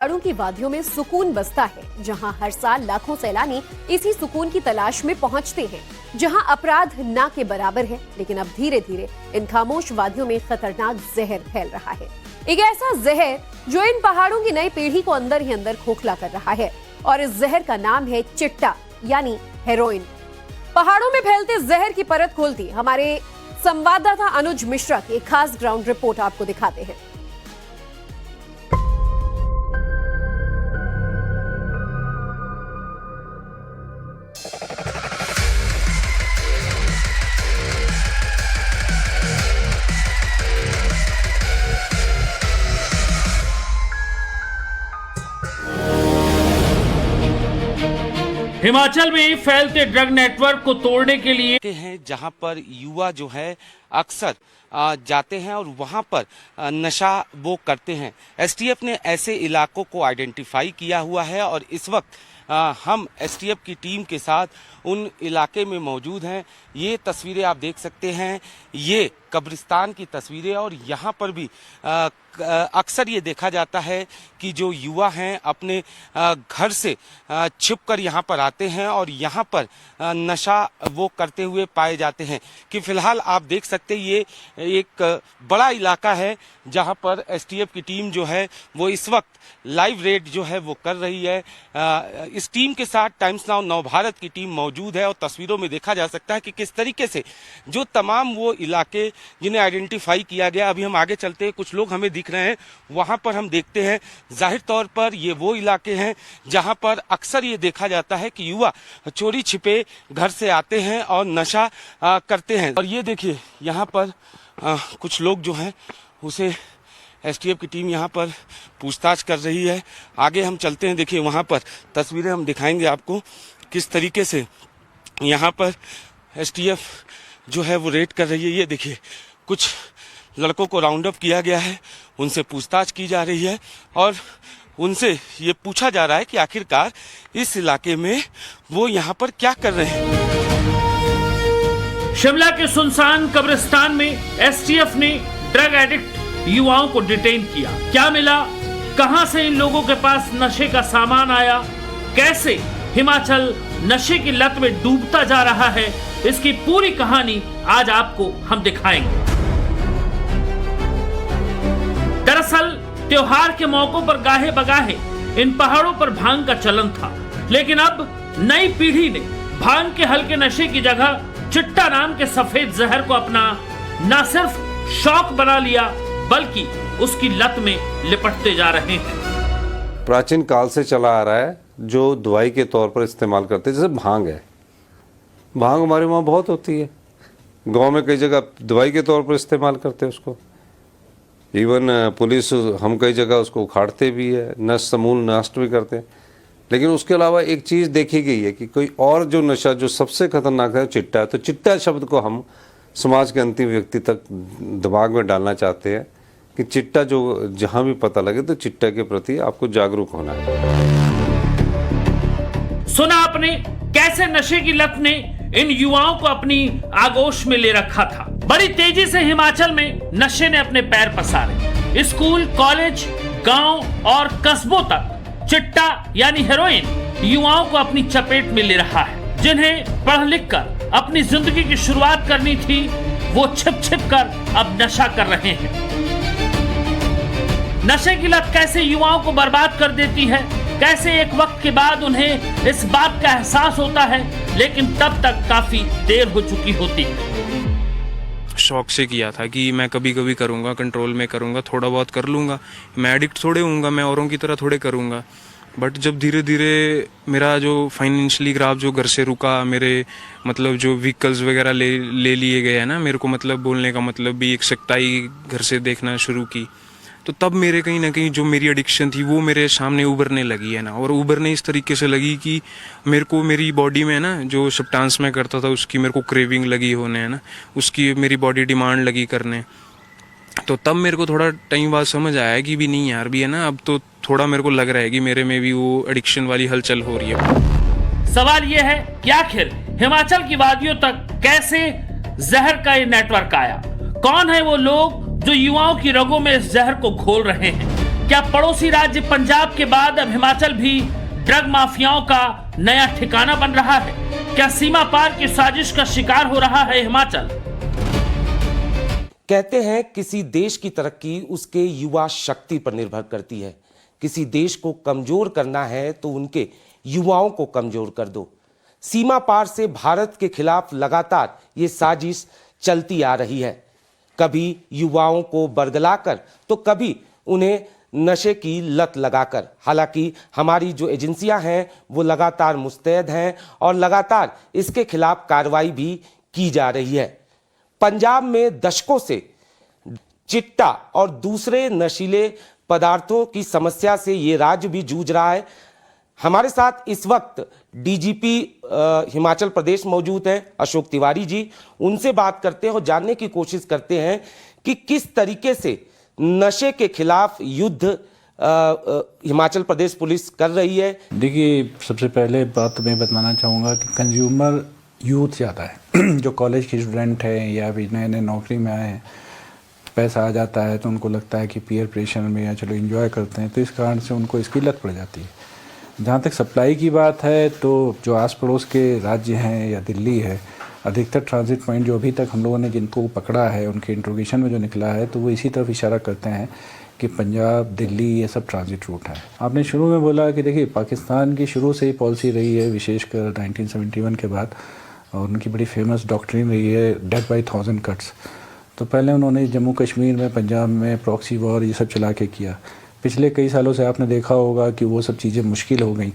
पहाड़ों की वादियों में सुकून बसता है, जहां हर साल लाखों सैलानी इसी सुकून की तलाश में पहुंचते हैं, जहां अपराध ना के बराबर है। लेकिन अब धीरे धीरे इन खामोश वादियों में खतरनाक जहर फैल रहा है। एक ऐसा जहर जो इन पहाड़ों की नई पीढ़ी को अंदर ही अंदर खोखला कर रहा है, और इस जहर का नाम है चिट्टा यानी हेरोइन। पहाड़ों में फैलते जहर की परत खोलती हमारे संवाददाता अनुज मिश्रा की एक खास ग्राउंड रिपोर्ट आपको दिखाते हैं। हिमाचल में फैलते ड्रग नेटवर्क को तोड़ने के लिए हैं जहां पर युवा जो है अक्सर जाते हैं और वहां पर नशा वो करते हैं। एसटीएफ ने ऐसे इलाकों को आइडेंटिफाई किया हुआ है और इस वक्त हम एसटीएफ की टीम के साथ उन इलाके में मौजूद हैं। ये तस्वीरें आप देख सकते हैं, ये कब्रिस्तान की तस्वीरें, और यहाँ पर भी अक्सर ये देखा जाता है कि जो युवा हैं अपने घर से छिपकर यहाँ पर आते हैं और यहाँ पर नशा वो करते हुए पाए जाते हैं। कि फिलहाल आप देख सकते हैं ये एक बड़ा इलाका है जहाँ पर एसटीएफ की टीम जो है वो इस वक्त लाइव रेड जो है वो कर रही है। इस टीम के साथ टाइम्स नाउ नवभारत की टीम मौजूद है और तस्वीरों में देखा जा सकता है कि किस तरीके से जो तमाम वो इलाके जिन्हें आइडेंटिफाई किया गया, अभी हम आगे चलते हैं, कुछ लोग हमें दिख रहे हैं, वहां पर हम देखते हैं जाहिर तौर पर ये वो इलाके हैं जहां पर अक्सर ये देखा जाता है कि युवा चोरी छिपे घर से आते हैं और नशा करते हैं। और ये देखिए यहाँ पर कुछ लोग जो हैं उसे एसटीएफ की टीम यहाँ पर पूछताछ कर रही है। आगे हम चलते हैं, देखिए वहाँ पर तस्वीरें हम दिखाएंगे आपको किस तरीके से यहाँ पर एसटीएफ जो है वो रेड कर रही है। ये देखिए कुछ लड़कों को राउंड अप किया गया है, उनसे पूछताछ की जा रही है और उनसे ये पूछा जा रहा है कि आखिरकार इस इलाके में वो यहाँ पर क्या कर रहे हैं। शिमला के सुनसान कब्रिस्तान में एसटीएफ ने ड्रग एडिक्ट युवाओं को डिटेन किया। क्या मिला, कहां से इन लोगों के पास नशे का सामान आया, कैसे हिमाचल नशे की लत में डूबता जा रहा है, इसकी पूरी कहानी आज आपको हम दिखाएंगे। दरअसल त्योहार के मौकों पर गाहे बगाहे इन पहाड़ों पर भांग का चलन था, लेकिन अब नई पीढ़ी ने भांग के हल्के नशे की जगह चिट्टा नाम के सफेद जहर को अपना न सिर्फ शौक बना लिया बल्कि उसकी लत में लिपटते जा रहे हैं। प्राचीन काल से चला आ रहा है, जो दवाई के तौर पर इस्तेमाल करते हैं। जैसे भांग है, भांग हमारे वहाँ बहुत होती है, गांव में कई जगह दवाई के तौर पर इस्तेमाल करते हैं उसको। इवन पुलिस हम कई जगह उसको उखाड़ते भी है, नष्ट समूल नष्ट भी करते हैं। लेकिन उसके अलावा एक चीज़ देखी गई है कि कोई और जो नशा जो सबसे खतरनाक है चिट्टा है। तो चिट्टा शब्द को हम समाज के अंतिम व्यक्ति तक दिमाग में डालना चाहते हैं कि चिट्टा जो जहाँ भी पता लगे तो चिट्टा के प्रति आपको जागरूक होना है। सुना आपने कैसे नशे की लत ने इन युवाओं को अपनी आगोश में ले रखा था। बड़ी तेजी से हिमाचल में नशे ने अपने पैर पसारे। स्कूल, कॉलेज, गांव और कस्बों तक चिट्टा यानी हेरोइन युवाओं को अपनी चपेट में ले रहा है। जिन्हें पढ़ लिख कर अपनी जिंदगी की शुरुआत करनी थी, वो छिप छिप कर अब नशा कर रहे हैं। नशे की लत कैसे युवाओं को बर्बाद कर देती है, कैसे एक वक्त के बाद उन्हें इस बात का एहसास होता है, लेकिन तब तक काफी देर हो चुकी होती है। शौक से किया था कि मैं कभी कभी करूँगा, कंट्रोल में करूँगा, थोड़ा बहुत कर लूँगा, मैं एडिक्ट थोड़े हूँगा, मैं औरों की तरह थोड़े करूँगा। बट जब धीरे धीरे मेरा जो फाइनेंशियली ग्राफ जो घर से रुका, मेरे मतलब जो व्हीकल्स वगैरह ले लिए गए हैं ना, मेरे को मतलब बोलने का मतलब भी एक सख्ताई घर से देखना शुरू की, तो तब मेरे कहीं ना कहीं जो मेरी एडिक्शन थी वो मेरे सामने उभरने लगी है ना। और उभरने इस तरीके से लगी कि मेरे को मेरी बॉडी में ना जो सब्सटेंस मैं करता था उसकी मेरे को क्रेविंग लगी होने है ना, उसकी मेरी बॉडी डिमांड लगी करने। तो तब मेरे को थोड़ा टाइम बाद समझ आया कि भी नहीं यार, भी है ना, अब तो थोड़ा मेरे को लग रहा है कि मेरे में भी वो एडिक्शन वाली हलचल हो रही है। सवाल ये है कि आखिर हिमाचल की वादियों तक कैसे जहर का ये नेटवर्क आया? कौन है वो लोग जो युवाओं की रगों में इस जहर को घोल रहे हैं? क्या पड़ोसी राज्य पंजाब के बाद अब हिमाचल भी ड्रग माफियाओं का नया ठिकाना बन रहा है? क्या सीमा पार की साजिश का शिकार हो रहा है हिमाचल? कहते हैं किसी देश की तरक्की उसके युवा शक्ति पर निर्भर करती है। किसी देश को कमजोर करना है तो उनके युवाओं को कमजोर कर दो। सीमा पार से भारत के खिलाफ लगातार ये साजिश चलती आ रही है, कभी युवाओं को बरगलाकर तो कभी उन्हें नशे की लत लगाकर। हालांकि हमारी जो एजेंसियां हैं वो लगातार मुस्तैद हैं और लगातार इसके खिलाफ कार्रवाई भी की जा रही है। पंजाब में दशकों से चिट्टा और दूसरे नशीले पदार्थों की समस्या से ये राज्य भी जूझ रहा है। हमारे साथ इस वक्त डीजीपी हिमाचल प्रदेश मौजूद हैं, अशोक तिवारी जी। उनसे बात करते हैं और जानने की कोशिश करते हैं कि किस तरीके से नशे के खिलाफ युद्ध हिमाचल प्रदेश पुलिस कर रही है। देखिए, सबसे पहले बात मैं बताना चाहूँगा कि कंज्यूमर यूथ ज़्यादा है जो कॉलेज के स्टूडेंट हैं या भी नए नए नौकरी में आए हैं, पैसा आ जाता है तो उनको लगता है कि पीयर प्रेशर में या चलो एंजॉय करते हैं, तो इस कारण से उनको इसकी लत पड़ जाती है। जहाँ तक सप्लाई की बात है तो जो आस पड़ोस के राज्य हैं या दिल्ली है, अधिकतर ट्रांजिट पॉइंट जो अभी तक हम लोगों ने जिनको पकड़ा है उनके इंट्रोगेशन में जो निकला है तो वो इसी तरफ इशारा करते हैं कि पंजाब, दिल्ली ये सब ट्रांजिट रूट है। आपने शुरू में बोला कि देखिए, पाकिस्तान की शुरू से ही पॉलिसी रही है, विशेषकर 1971 के बाद, और उनकी बड़ी फेमस डॉक्ट्रिन रही है डेथ बाई 1000 कट्स। तो पहले उन्होंने जम्मू कश्मीर में, पंजाब में प्रॉक्सी वॉर ये सब चला के किया। पिछले कई सालों से आपने देखा होगा कि वो सब चीज़ें मुश्किल हो गई,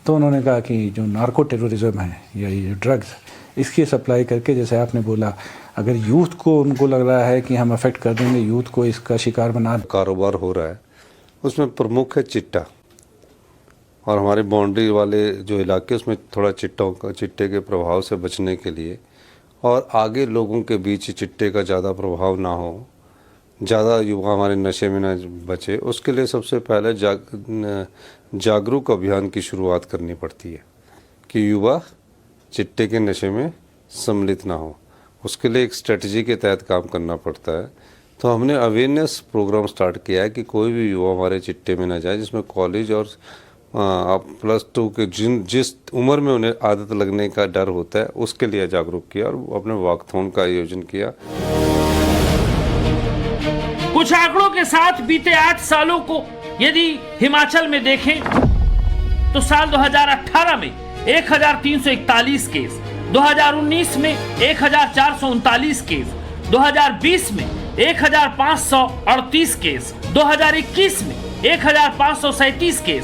तो उन्होंने कहा कि जो नार्को टेररिज्म है या ये ड्रग्स, इसकी सप्लाई करके, जैसे आपने बोला, अगर यूथ को उनको लग रहा है कि हम अफेक्ट कर देंगे यूथ को, इसका शिकार बना कारोबार हो रहा है, उसमें प्रमुख है चिट्टा। और हमारे बाउंड्री वाले जो इलाके उसमें थोड़ा चिट्टे के प्रभाव से बचने के लिए और आगे लोगों के बीच चिट्टे का ज़्यादा प्रभाव ना हो, ज़्यादा युवा हमारे नशे में न बचे, उसके लिए सबसे पहले जागरूक अभियान की शुरुआत करनी पड़ती है कि युवा चिट्टे के नशे में सम्मिलित ना हो। उसके लिए एक स्ट्रेटजी के तहत काम करना पड़ता है। तो हमने अवेयरनेस प्रोग्राम स्टार्ट किया है कि कोई भी युवा हमारे चिट्टे में ना जाए, जिसमें कॉलेज और +2 के जिस उम्र में उन्हें आदत लगने का डर होता है, उसके लिए जागरूक किया और अपने वॉकथॉन का आयोजन किया। कुछ आंकड़ों के साथ बीते 8 सालों को यदि हिमाचल में देखें तो साल 2018 में 1341 केस, 2019 में 1439 केस, 2020 में 1538 केस, 2021 में 1537 केस,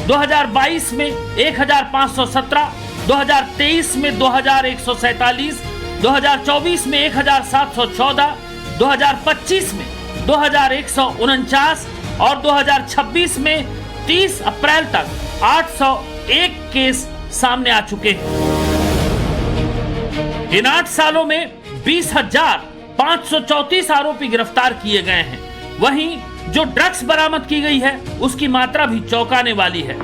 2022 में 1517, 2023 में 2147, 2024 में 1714, 2025 में 2149 और 2026 में 30 अप्रैल तक 801 केस सामने आ चुके हैं। इन 8 सालों में 20,534 आरोपी गिरफ्तार किए गए हैं। वहीं जो ड्रग्स बरामद की गई है उसकी मात्रा भी चौंकाने वाली है।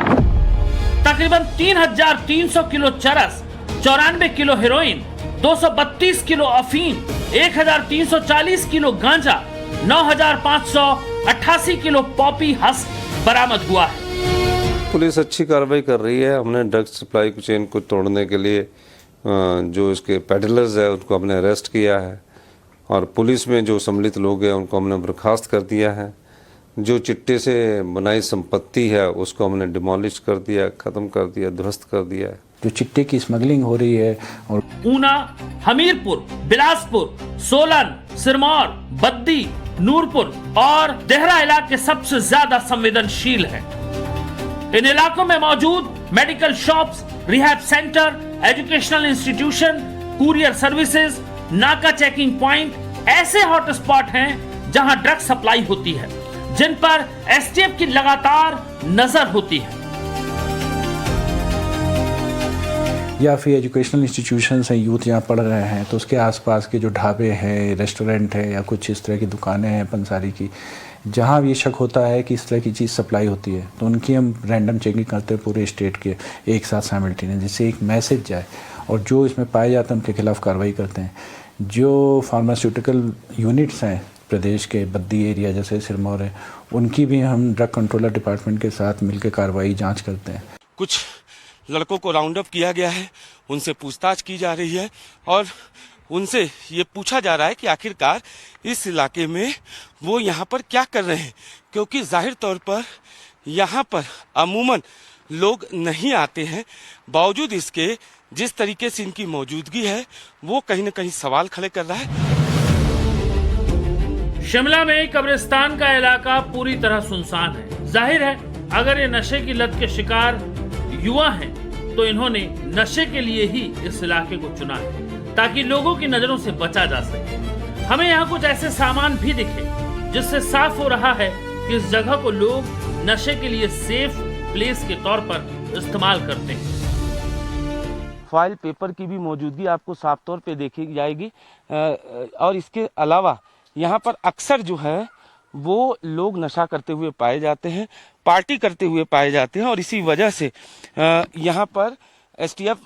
तकरीबन 3,300 किलो चरस, 94 किलो हेरोइन, 232 किलो अफीम, 1,340 किलो गांजा, 9,588 किलो पॉपी हस्क बरामद हुआ है। पुलिस अच्छी कार्रवाई कर रही है। हमने ड्रग्स सप्लाई चेन को तोड़ने के लिए जो इसके पेडलर्स है उनको हमने अरेस्ट किया है और पुलिस में जो सम्मिलित लोग हैं उनको हमने बर्खास्त कर दिया है। जो चिट्टे से बनाई संपत्ति है उसको हमने डिमोलिश कर दिया, ख़त्म कर दिया, ध्वस्त कर दिया है। जो चिट्टे की स्मगलिंग हो रही है और ऊना, हमीरपुर, बिलासपुर, सोलन, सिरमौर, बद्दी, नूरपुर और देहरा इलाके सबसे ज्यादा संवेदनशील हैं। इन इलाकों में मौजूद medical shops, rehab centre, educational institution, courier services, नाका चेकिंग पॉइंट ऐसे हॉटस्पॉट हैं जहां ड्रग सप्लाई होती है, जिन पर एसटीएफ की लगातार नजर होती है। या फिर एजुकेशनल इंस्टीट्यूशंस हैं, यूथ यहाँ पढ़ रहे हैं तो उसके आसपास के जो ढाबे हैं, रेस्टोरेंट है या कुछ इस तरह की दुकानें हैं पंसारी की, जहाँ भी शक होता है कि इस तरह की चीज़ सप्लाई होती है तो उनकी हम रैंडम चेकिंग करते हैं पूरे स्टेट के एक साथ साइमल्टेनियस, जिससे एक मैसेज जाए और जो इसमें पाए जाते हैं उनके खिलाफ कार्रवाई करते हैं। जो फार्मास्यूटिकल यूनिट्स हैं प्रदेश के बद्दी एरिया जैसे सिरमौर है, उनकी भी हम ड्रग कंट्रोलर डिपार्टमेंट के साथ मिलकर कार्रवाई जांच करते हैं। कुछ लड़कों को राउंड अप किया गया है, उनसे पूछताछ की जा रही है और उनसे ये पूछा जा रहा है कि आखिरकार इस इलाके में वो यहाँ पर क्या कर रहे हैं, क्योंकि जाहिर तौर पर यहाँ पर अमूमन लोग नहीं आते हैं। बावजूद इसके जिस तरीके से इनकी मौजूदगी है वो कहीं ना कहीं सवाल खड़े कर रहा है। शिमला में कब्रिस्तान का इलाका पूरी तरह सुनसान है। जाहिर है अगर ये नशे की लत के शिकार युवा हैं तो इन्होंने नशे के लिए ही इस इलाके को चुना है ताकि लोगों की नजरों से बचा जा सके। हमें यहाँ कुछ ऐसे सामान भी दिखे जिससे साफ हो रहा है कि इस जगह को लोग नशे के लिए सेफ प्लेस के तौर पर इस्तेमाल करते हैं। फाइल पेपर की भी मौजूदगी आपको साफ तौर पे देखी जाएगी और इसके अलावा यहाँ पर अक्सर जो है वो लोग नशा करते हुए पाए जाते हैं, पार्टी करते हुए पाए जाते हैं और इसी वजह से यहाँ पर एसटीएफ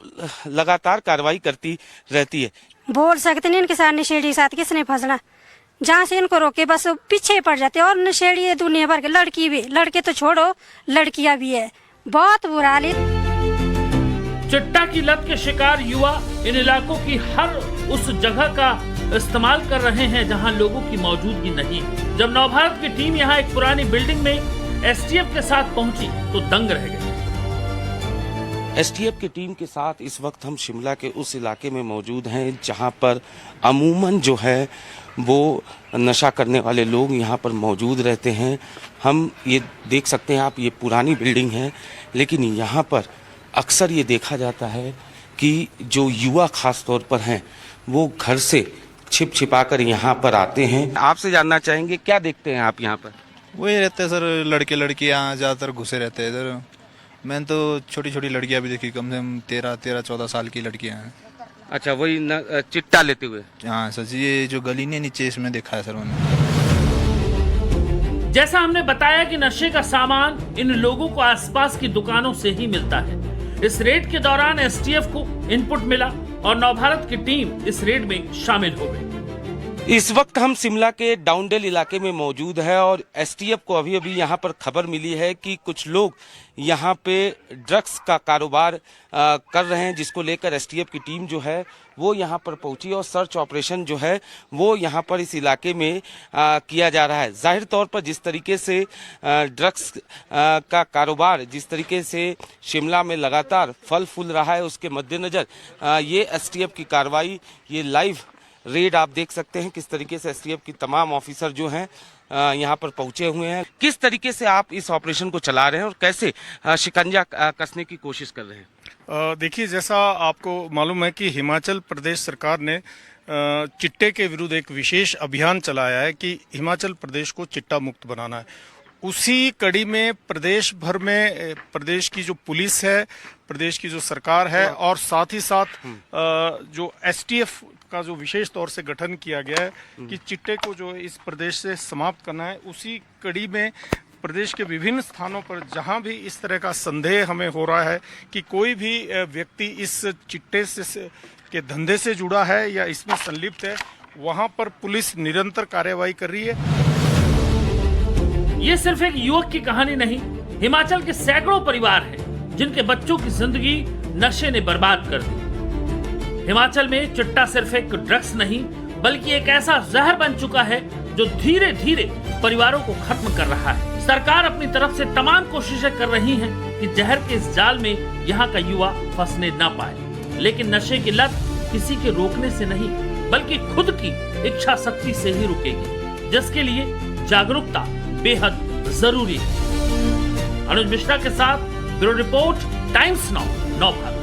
लगातार कार्रवाई करती रहती है। बोल सकते नहीं इनके साथ नशेड़ी के साथ किसने फंसना, जहाँ से इनको रोके बस पीछे पड़ जाते हैं। और नशेड़ी है दुनिया भर के, लड़की भी, लड़के तो छोड़ो लड़कियां भी है, बहुत बुरा हाल है। चिट्टा की लत के शिकार युवा इन इलाकों की हर उस जगह का इस्तेमाल कर रहे हैं जहां लोगों की मौजूदगी नहीं है। जब नवभारत की टीम यहां एक पुरानी बिल्डिंग में एसटीएफ के साथ पहुंची तो दंग रह गए। एसटीएफ की टीम के साथ इस वक्त हम शिमला के उस इलाके में मौजूद हैं जहां पर अमूमन जो है वो नशा करने वाले लोग यहां पर मौजूद रहते हैं। हम ये देख सकते हैं आप, ये पुरानी बिल्डिंग है लेकिन यहां पर अक्सर ये देखा जाता है कि जो युवा खास तौर पर हैं वो घर से छिप छिपा कर यहाँ पर आते हैं। आपसे जानना चाहेंगे क्या देखते हैं आप यहाँ पर? वही रहते हैं सर, लड़के लड़कियाँ ज़्यादातर घुसे रहते हैं इधर। मैंने तो छोटी छोटी लड़कियाँ भी देखी, कम से कम 13-14 साल की लड़कियाँ हैं। अच्छा, वही चिट्टा लेते हुए? हाँ सर, ये जो गली ने नीचे इसमें देखा है सर उन्होंने। जैसा हमने बताया कि नशे का सामान इन लोगों को आसपास की दुकानों से ही मिलता है। इस रेड के दौरान एसटीएफ को इनपुट मिला और नवभारत की टीम इस रेड में शामिल हो गई। इस वक्त हम शिमला के डाउनडेल इलाके में मौजूद है और एसटीएफ को अभी अभी यहाँ पर खबर मिली है कि कुछ लोग यहाँ पे ड्रग्स का कारोबार कर रहे हैं, जिसको लेकर एसटीएफ की टीम जो है वो यहाँ पर पहुंची और सर्च ऑपरेशन जो है वो यहाँ पर इस इलाके में किया जा रहा है। जाहिर तौर पर जिस तरीके से ड्रग्स का कारोबार जिस तरीके से शिमला में लगातार फल फूल रहा है उसके मद्देनजर ये एसटीएफ की कार्रवाई, ये लाइव रेड आप देख सकते हैं किस तरीके से एसटीएफ की तमाम ऑफिसर जो हैं यहाँ पर पहुंचे हुए हैं। किस तरीके से आप इस ऑपरेशन को चला रहे हैं और कैसे शिकंजा कसने की कोशिश कर रहे हैं? देखिए, जैसा आपको मालूम है कि हिमाचल प्रदेश सरकार ने चिट्टे के विरुद्ध एक विशेष अभियान चलाया है कि हिमाचल प्रदेश को चिट्टा मुक्त बनाना है। उसी कड़ी में प्रदेश भर में प्रदेश की जो पुलिस है, प्रदेश की जो सरकार है और साथ ही साथ जो एसटीएफ का जो विशेष तौर से गठन किया गया है कि चिट्टे को जो इस प्रदेश से समाप्त करना है, उसी कड़ी में प्रदेश के विभिन्न स्थानों पर जहां भी इस तरह का संदेह हमें हो रहा है कि कोई भी व्यक्ति इस चिट्टे से के धंधे से जुड़ा है या इसमें संलिप्त है, वहां पर पुलिस निरंतर कार्रवाई कर रही है। ये सिर्फ एक युवक की कहानी नहीं, हिमाचल के सैकड़ों परिवार हैं जिनके बच्चों की जिंदगी नशे ने बर्बाद कर दी। हिमाचल में चिट्टा सिर्फ एक ड्रग्स नहीं बल्कि एक ऐसा जहर बन चुका है जो धीरे धीरे परिवारों को खत्म कर रहा है। सरकार अपनी तरफ से तमाम कोशिशें कर रही है कि जहर के इस जाल में यहाँ का युवा फंसने न पाए, लेकिन नशे की लत किसी के रोकने से नहीं बल्कि खुद की इच्छा शक्ति से ही रुकेगी, जिसके लिए जागरूकता बेहद जरूरी है। अनुज मिश्रा के साथ bureau report, times now, Navbharat.